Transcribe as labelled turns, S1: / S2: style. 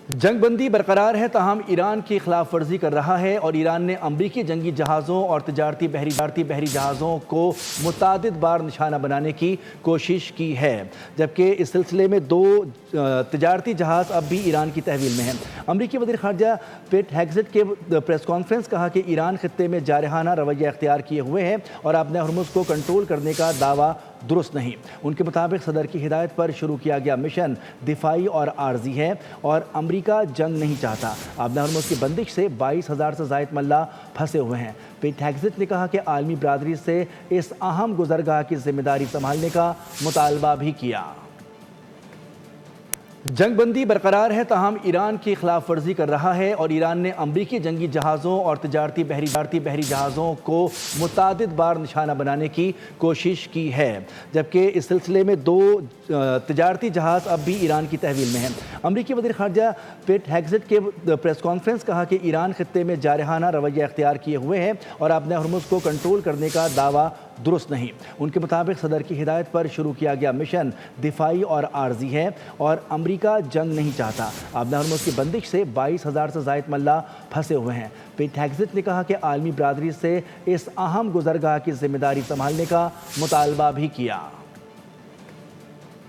S1: جنگ بندی برقرار ہے تاہم ایران کی خلاف ورزی کر رہا ہے اور ایران نے امریکی جنگی جہازوں اور تجارتی بحری جہازوں کو متعدد بار نشانہ بنانے کی کوشش کی ہے، جبکہ اس سلسلے میں 2 تجارتی جہاز اب بھی ایران کی تحویل میں ہیں۔ امریکی وزیر خارجہ پیٹ ہیگزٹ کے پریس کانفرنس کہا کہ ایران خطے میں جارحانہ رویہ اختیار کیے ہوئے ہے اور اپنے ہرمز کو کنٹرول کرنے کا دعویٰ درست نہیں۔ ان کے مطابق صدر کی ہدایت پر شروع کیا گیا مشن دفاعی اور عارضی ہے اور امریکہ جنگ نہیں چاہتا۔ آبنہ ہرمز کی بندش سے 22,000 سے زائد ملاح پھنسے ہوئے ہیں۔ پیٹ ہیگزٹ نے کہا کہ عالمی برادری سے اس اہم گزرگاہ کی ذمہ داری سنبھالنے کا مطالبہ بھی کیا۔ جنگ بندی برقرار ہے تاہم ایران کی خلاف ورزی کر رہا ہے اور ایران نے امریکی جنگی جہازوں اور تجارتی بحری جہازوں کو متعدد بار نشانہ بنانے کی کوشش کی ہے، جبکہ اس سلسلے میں 2 تجارتی جہاز اب بھی ایران کی تحویل میں ہیں۔ امریکی وزیر خارجہ پیٹ ہیگزٹ کے پریس کانفرنس کہا کہ ایران خطے میں جارحانہ رویہ اختیار کیے ہوئے ہے اور اپنے ہرمز کو کنٹرول کرنے کا دعویٰ درست نہیں۔ ان کے مطابق صدر کی ہدایت پر شروع کیا گیا مشن دفاعی اور عارضی ہے اور امریکہ جنگ نہیں چاہتا۔ آبنہ ہرمز کی بندش سے 22,000 سے زائد ملاح پھنسے ہوئے ہیں۔ پیٹ ہیگزٹ نے کہا کہ عالمی برادری سے اس اہم گزرگاہ کی ذمہ داری سنبھالنے کا مطالبہ بھی کیا۔